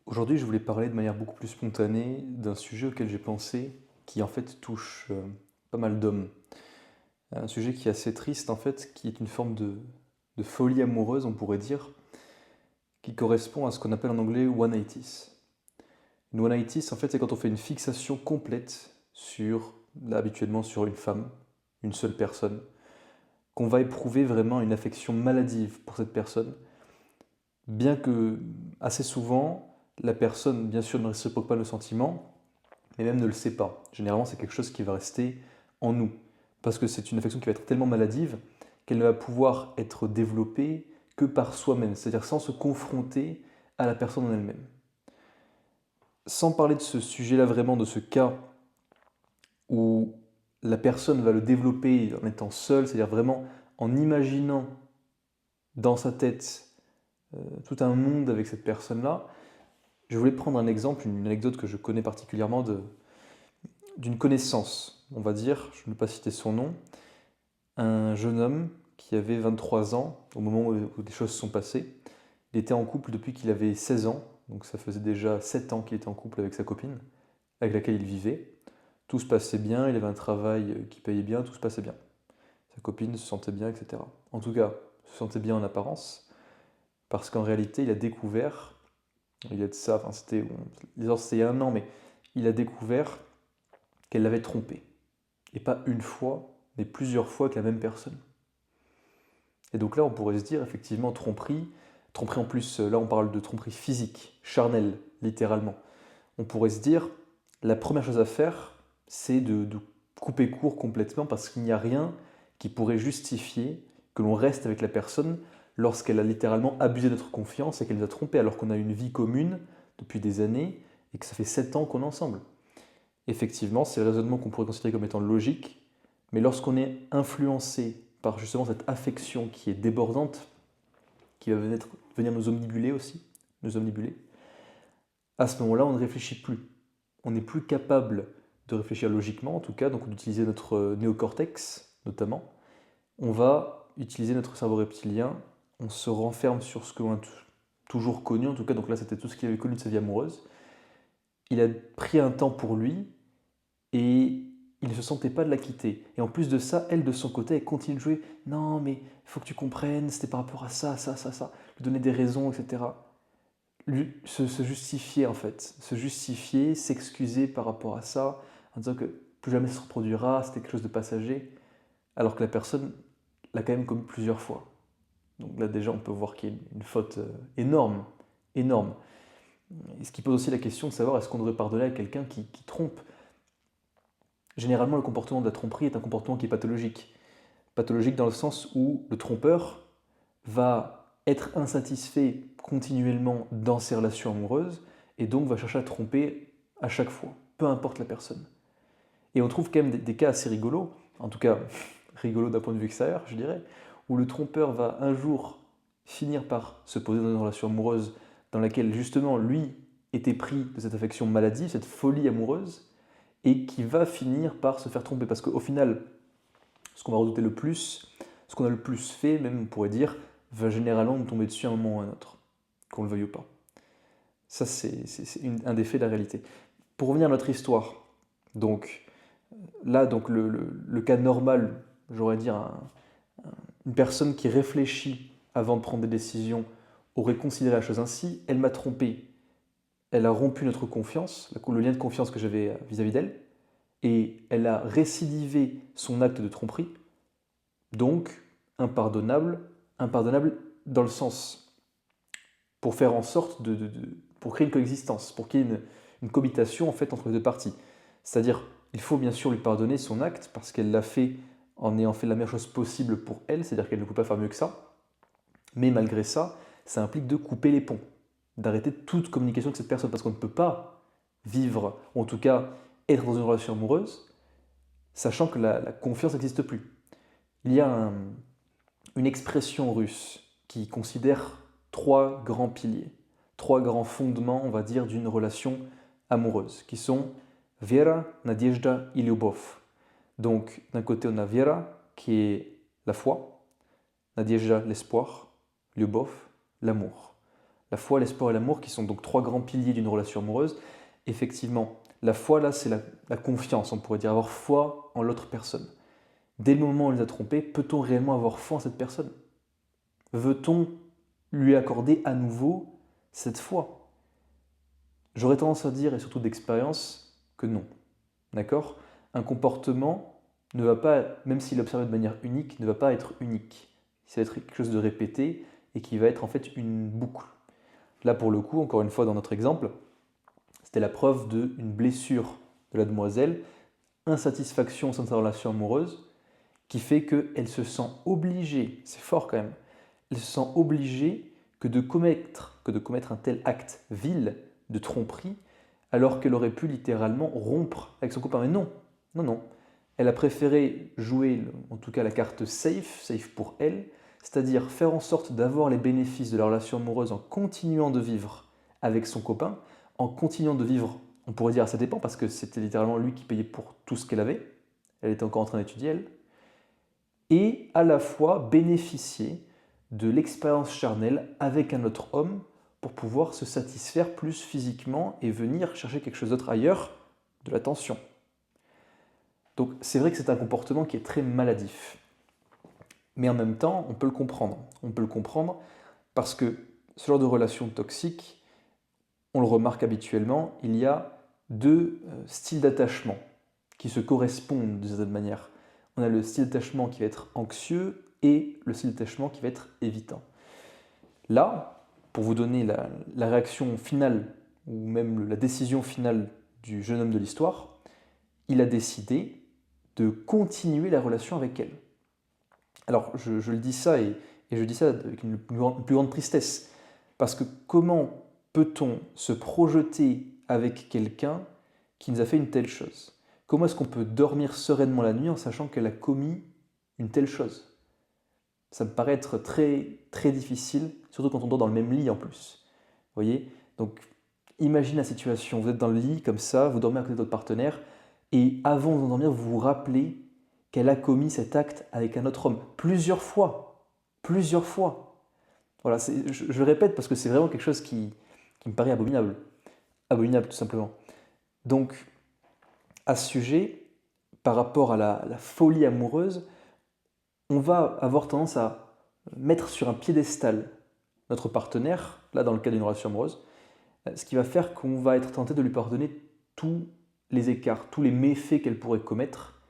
Aujourd'hui, je voulais parler de manière beaucoup plus spontanée d'un sujet auquel j'ai pensé, qui en fait touche pas mal d'hommes. Un sujet qui est assez triste en fait, qui est une forme de folie amoureuse, on pourrait dire, qui correspond à ce qu'on appelle en anglais one-nighties. Une one-nighties, en fait, c'est quand on fait une fixation complète sur, là, habituellement sur une femme, une seule personne, qu'on va éprouver vraiment une affection maladive pour cette personne, bien que assez souvent, la personne, bien sûr, ne réciproque pas le sentiment, mais même ne le sait pas. Généralement, c'est quelque chose qui va rester en nous, parce que c'est une affection qui va être tellement maladive qu'elle ne va pouvoir être développée que par soi-même, c'est-à-dire sans se confronter à la personne en elle-même. Sans parler de ce sujet-là vraiment, de ce cas où la personne va le développer en étant seule, c'est-à-dire vraiment en imaginant dans sa tête tout un monde avec cette personne-là, je voulais prendre un exemple, une anecdote que je connais particulièrement d'une connaissance, on va dire, je ne vais pas citer son nom, un jeune homme qui avait 23 ans au moment où des choses se sont passées. Il était en couple depuis qu'il avait 16 ans, donc ça faisait déjà 7 ans qu'il était en couple avec sa copine, avec laquelle il vivait. Tout se passait bien, il avait un travail qui payait bien, tout se passait bien. Sa copine se sentait bien, etc. En tout cas, se sentait bien en apparence, parce qu'en réalité, il a découvert, il y a de ça, enfin c'était, c'était il y a un an, mais il a découvert qu'elle l'avait trompé. Et pas une fois, mais plusieurs fois avec la même personne. Et donc là, on pourrait se dire, effectivement, tromperie, tromperie en plus, là on parle de tromperie physique, charnelle, littéralement. On pourrait se dire, la première chose à faire, c'est de couper court complètement parce qu'il n'y a rien qui pourrait justifier que l'on reste avec la personne lorsqu'elle a littéralement abusé de notre confiance et qu'elle nous a trompés alors qu'on a une vie commune depuis des années et que ça fait 7 ans qu'on est ensemble. Effectivement, c'est le raisonnement qu'on pourrait considérer comme étant logique, mais lorsqu'on est influencé par justement cette affection qui est débordante, qui va venir nous omnibuler aussi, nous omnibuler, à ce moment-là, on ne réfléchit plus. On n'est plus capable de réfléchir logiquement, en tout cas, donc d'utiliser notre néocortex, notamment. On va utiliser notre cerveau reptilien, on se renferme sur ce que l'on a toujours connu, en tout cas, donc là, c'était tout ce qu'il avait connu de sa vie amoureuse. Il a pris un temps pour lui, et il ne se sentait pas de la quitter. Et en plus de ça, elle, de son côté, elle continue de jouer. Non, mais il faut que tu comprennes, c'était par rapport à ça, ça, ça, ça. Lui donner des raisons, etc. Se justifier, en fait. Se justifier, s'excuser par rapport à ça, en disant que plus jamais ça se reproduira, c'était quelque chose de passager. Alors que la personne l'a quand même commis plusieurs fois. Donc là, déjà, on peut voir qu'il y a une faute énorme, énorme. Et ce qui pose aussi la question de savoir est-ce qu'on devrait pardonner à quelqu'un qui trompe. Généralement, le comportement de la tromperie est un comportement qui est pathologique. Pathologique dans le sens où le trompeur va être insatisfait continuellement dans ses relations amoureuses et donc va chercher à tromper à chaque fois, peu importe la personne. Et on trouve quand même des cas assez rigolos, en tout cas rigolos d'un point de vue extérieur, je dirais, où le trompeur va un jour finir par se poser dans une relation amoureuse dans laquelle justement lui était pris de cette affection maladive, cette folie amoureuse, et qui va finir par se faire tromper. Parce qu'au final, ce qu'on va redouter le plus, ce qu'on a le plus fait, même on pourrait dire, va généralement nous tomber dessus à un moment ou à un autre, qu'on le veuille ou pas. Ça, c'est un des faits de la réalité. Pour revenir à notre histoire, donc là, donc le cas normal, j'aurais dire une personne qui réfléchit avant de prendre des décisions aurait considéré la chose ainsi, elle m'a trompé, elle a rompu notre confiance, le lien de confiance que j'avais vis-à-vis d'elle, et elle a récidivé son acte de tromperie, donc impardonnable, impardonnable dans le sens pour faire en sorte pour créer une coexistence, pour qu'il y ait une cohabitation en fait entre les deux parties. C'est-à-dire, il faut bien sûr lui pardonner son acte parce qu'elle l'a fait en ayant fait la meilleure chose possible pour elle, c'est-à-dire qu'elle ne peut pas faire mieux que ça. Mais malgré ça, ça implique de couper les ponts, d'arrêter toute communication avec cette personne parce qu'on ne peut pas vivre, ou en tout cas être dans une relation amoureuse, sachant que la confiance n'existe plus. Il y a une expression russe qui considère trois grands piliers, trois grands fondements, on va dire, d'une relation amoureuse, qui sont Vera, Nadezhda et Lyubov. Donc, d'un côté, on a Vera, qui est la foi, Nadezhda, l'espoir, Lyubov, l'amour. La foi, l'espoir et l'amour, qui sont donc 3 grands piliers d'une relation amoureuse. Effectivement, la foi, là, c'est la confiance, on pourrait dire, avoir foi en l'autre personne. Dès le moment où on les a trompés, peut-on réellement avoir foi en cette personne? Veut-on lui accorder à nouveau cette foi? J'aurais tendance à dire, et surtout d'expérience, que non. D'accord? Un comportement ne va pas, même s'il est observé de manière unique, ne va pas être unique. Ça va être quelque chose de répété et qui va être en fait une boucle. Là, pour le coup, encore une fois, dans notre exemple, c'était la preuve d'une blessure de la demoiselle, insatisfaction au sein de sa relation amoureuse, qui fait qu'elle se sent obligée, c'est fort quand même, elle se sent obligée que de commettre un tel acte vil de tromperie, alors qu'elle aurait pu littéralement rompre avec son copain. Mais non, non, non. Elle a préféré jouer, en tout cas la carte safe, safe pour elle, c'est-à-dire faire en sorte d'avoir les bénéfices de la relation amoureuse en continuant de vivre avec son copain, en continuant de vivre, on pourrait dire, ça dépend, parce que c'était littéralement lui qui payait pour tout ce qu'elle avait. Elle était encore en train d'étudier, elle. Et à la fois bénéficier de l'expérience charnelle avec un autre homme pour pouvoir se satisfaire plus physiquement et venir chercher quelque chose d'autre ailleurs, de l'attention. Donc c'est vrai que c'est un comportement qui est très maladif. Mais en même temps, on peut le comprendre. On peut le comprendre parce que ce genre de relation toxique, on le remarque habituellement, il y a 2 styles d'attachement qui se correspondent de certaine manière. On a le style d'attachement qui va être anxieux et le style d'attachement qui va être évitant. Là, pour vous donner la réaction finale, ou même la décision finale du jeune homme de l'histoire, il a décidé de continuer la relation avec elle. Alors, je le dis ça, et je dis ça avec une plus grande tristesse, parce que comment peut-on se projeter avec quelqu'un qui nous a fait une telle chose? Comment est-ce qu'on peut dormir sereinement la nuit en sachant qu'elle a commis une telle chose? Ça me paraît être très, très difficile, surtout quand on dort dans le même lit en plus. Vous voyez? Donc, imagine la situation, vous êtes dans le lit comme ça, vous dormez à côté de votre partenaire, et avant de vous endormir, vous vous rappelez qu'elle a commis cet acte avec un autre homme. Plusieurs fois. Plusieurs fois. Voilà, je le répète parce que c'est vraiment quelque chose qui me paraît abominable. Abominable, tout simplement. Donc, à ce sujet, par rapport à la folie amoureuse, on va avoir tendance à mettre sur un piédestal notre partenaire, là dans le cas d'une relation amoureuse, ce qui va faire qu'on va être tenté de lui pardonner tous les écarts, tous les méfaits qu'elle pourrait commettre,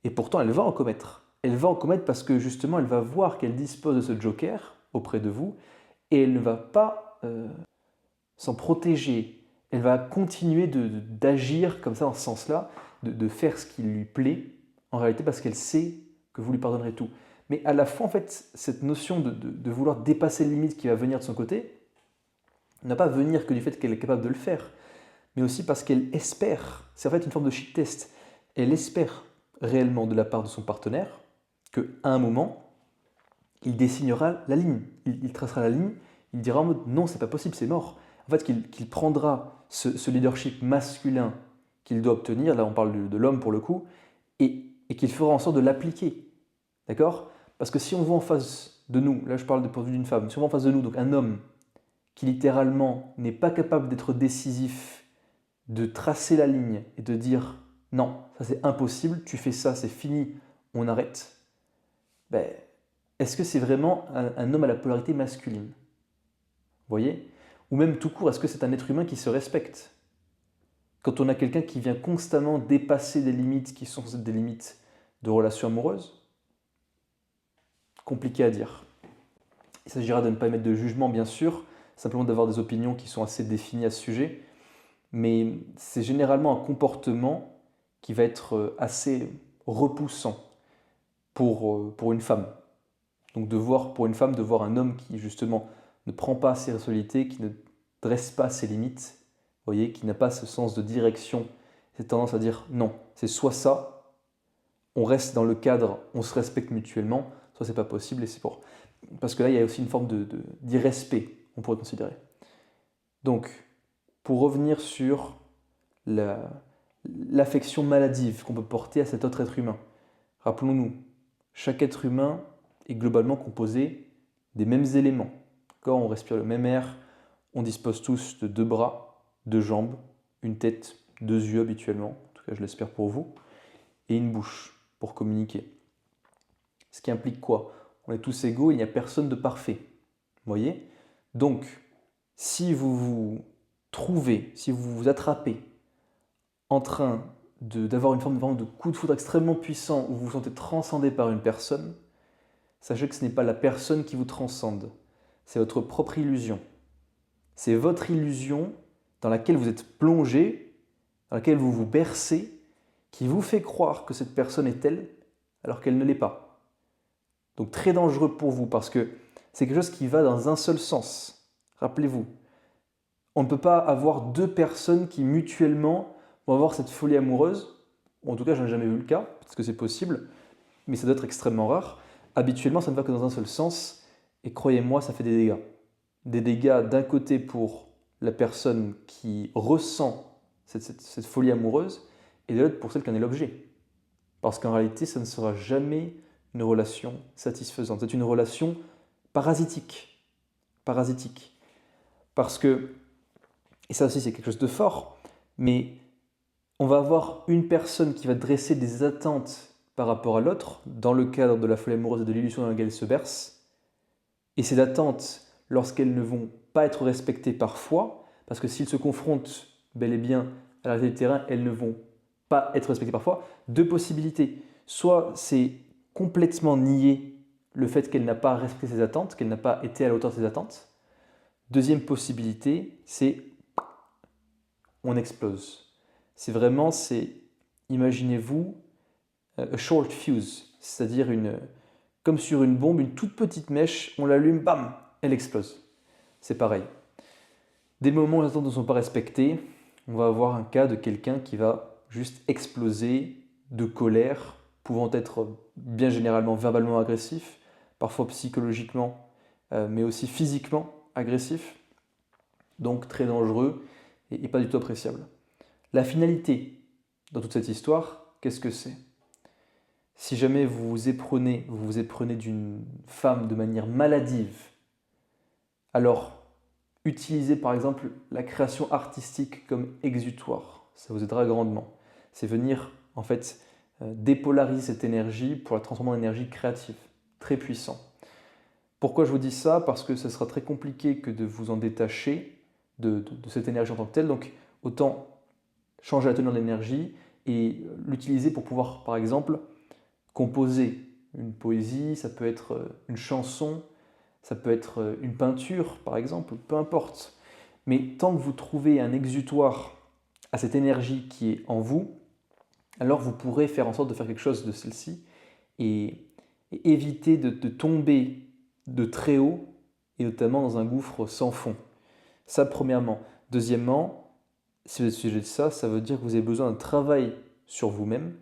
et pourtant elle va en commettre. Elle va en commettre parce que justement elle va voir qu'elle dispose de ce joker auprès de vous, et elle ne va pas s'en protéger. Elle va continuer d'agir comme ça dans ce sens-là, de faire ce qui lui plaît, en réalité parce qu'elle sait que vous lui pardonnerez tout. Mais à la fois, en fait, cette notion de vouloir dépasser les limites qui va venir de son côté, ne va pas venir que du fait qu'elle est capable de le faire, mais aussi parce qu'elle espère, c'est en fait une forme de shit test, elle espère réellement de la part de son partenaire qu'à un moment, il dessinera la ligne, il tracera la ligne, il dira en mode non, c'est pas possible, c'est mort. En fait, qu'il prendra ce leadership masculin qu'il doit obtenir, là on parle de l'homme pour le coup, et qu'il fera en sorte de l'appliquer. D'accord? Parce que si on voit en face de nous, là je parle de point de vue d'une femme, si on voit en face de nous donc un homme qui littéralement n'est pas capable d'être décisif, de tracer la ligne et de dire non, ça c'est impossible, tu fais ça, c'est fini, on arrête, ben, est-ce que c'est vraiment un homme à la polarité masculine? Vous voyez? Ou même tout court, est-ce que c'est un être humain qui se respecte? Quand on a quelqu'un qui vient constamment dépasser des limites qui sont des limites de relations amoureuses, compliqué à dire. Il s'agira de ne pas émettre de jugement, bien sûr, simplement d'avoir des opinions qui sont assez définies à ce sujet, mais c'est généralement un comportement qui va être assez repoussant pour une femme. Donc pour une femme de voir un homme qui justement ne prend pas ses responsabilités, qui ne dresse pas ses limites, vous voyez, qui n'a pas ce sens de direction, cette tendance à dire non, c'est soit ça, on reste dans le cadre, on se respecte mutuellement, soit c'est pas possible et c'est pour... Parce que là, il y a aussi une forme d'irrespect, on pourrait considérer. Donc, pour revenir sur l'affection maladive qu'on peut porter à cet autre être humain, rappelons-nous, chaque être humain est globalement composé des mêmes éléments. Quand on respire le même air, on dispose tous de 2 bras, 2 jambes, une tête, 2 yeux habituellement, en tout cas je l'espère pour vous, et une bouche pour communiquer. Ce qui implique quoi? On est tous égaux, il n'y a personne de parfait. Vous voyez? Donc, si vous vous trouvez, si vous vous attrapez en train d'avoir une forme de coup de foudre extrêmement puissant où vous vous sentez transcendé par une personne, sachez que ce n'est pas la personne qui vous transcende, c'est votre propre illusion. C'est votre illusion dans laquelle vous êtes plongé, dans laquelle vous vous bercez, qui vous fait croire que cette personne est telle alors qu'elle ne l'est pas. Donc très dangereux pour vous parce que c'est quelque chose qui va dans un seul sens. Rappelez-vous, on ne peut pas avoir 2 personnes qui mutuellement vont avoir cette folie amoureuse. En tout cas, je n'ai jamais vu le cas, parce que c'est possible, mais ça doit être extrêmement rare. Habituellement, ça ne va que dans un seul sens, et croyez-moi, ça fait des dégâts. Des dégâts d'un côté pour la personne qui ressent cette folie amoureuse, et de l'autre pour celle qui en est l'objet. Parce qu'en réalité, ça ne sera jamais une relation satisfaisante. C'est une relation parasitique. Parasitique. Parce que, et ça aussi c'est quelque chose de fort, mais on va avoir une personne qui va dresser des attentes par rapport à l'autre, dans le cadre de la folie amoureuse et de l'illusion dans laquelle elle se berce. Et ces attentes, lorsqu'elles ne vont pas être respectées parfois, parce que s'ils se confrontent bel et bien à la réalité du terrain, elles ne vont pas être respectées parfois, 2 possibilités. Soit c'est complètement nier le fait qu'elle n'a pas respecté ses attentes, qu'elle n'a pas été à la hauteur de ses attentes. Deuxième possibilité, c'est on explose. C'est vraiment, imaginez-vous, a short fuse, c'est-à-dire comme sur une bombe, une toute petite mèche, on l'allume, bam, elle explose. C'est pareil. Dès le moment où les attentes ne sont pas respectées, on va avoir un cas de quelqu'un qui va juste exploser de colère, pouvant être bien généralement verbalement agressif, parfois psychologiquement, mais aussi physiquement agressif, donc très dangereux et pas du tout appréciable. La finalité dans toute cette histoire, qu'est-ce que c'est? Si jamais vous vous éprenez d'une femme de manière maladive, alors utilisez par exemple la création artistique comme exutoire. Ça vous aidera grandement. C'est venir en fait dépolariser cette énergie pour la transformer en énergie créative, très puissant. Pourquoi je vous dis ça? Parce que ce sera très compliqué que de vous en détacher de cette énergie en tant que telle. Donc autant changer la teneur de l'énergie et l'utiliser pour pouvoir par exemple composer une poésie, ça peut être une chanson, ça peut être une peinture par exemple, peu importe. Mais tant que vous trouvez un exutoire à cette énergie qui est en vous, alors vous pourrez faire en sorte de faire quelque chose de celle-ci et éviter de tomber de très haut et notamment dans un gouffre sans fond. Ça premièrement. Deuxièmement, si vous êtes sujet de ça, ça veut dire que vous avez besoin d'un travail sur vous-même,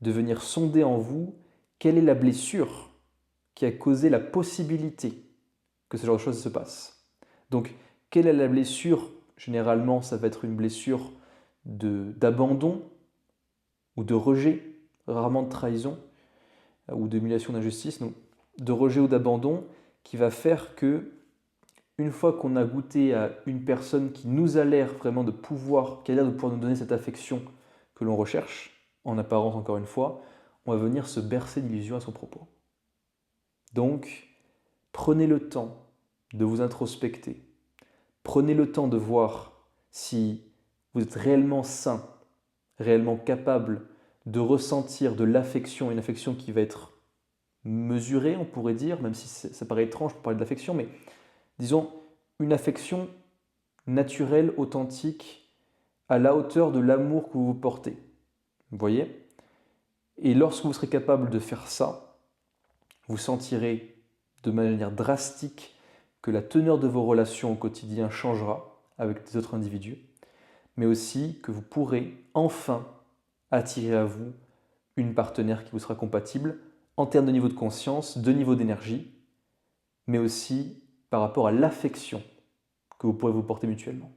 de venir sonder en vous quelle est la blessure qui a causé la possibilité que ce genre de choses se passe. Donc, quelle est la blessure? Généralement, ça va être une blessure d'abandon ou de rejet, rarement de trahison ou d'humiliation, d'injustice, donc de rejet ou d'abandon qui va faire que une fois qu'on a goûté à une personne qui nous a l'air vraiment de pouvoir, qui a l'air de pouvoir nous donner cette affection que l'on recherche, en apparence encore une fois, on va venir se bercer d'illusions à son propos. Donc, prenez le temps de vous introspecter. Prenez le temps de voir si vous êtes réellement sain, réellement capable de ressentir de l'affection, une affection qui va être mesurée, on pourrait dire, même si ça paraît étrange pour parler de l'affection, mais disons une affection naturelle, authentique, à la hauteur de l'amour que vous vous portez. Vous voyez? Et lorsque vous serez capable de faire ça, vous sentirez de manière drastique que la teneur de vos relations au quotidien changera avec des autres individus, mais aussi que vous pourrez enfin attirer à vous une partenaire qui vous sera compatible en termes de niveau de conscience, de niveau d'énergie, mais aussi par rapport à l'affection que vous pourrez vous porter mutuellement.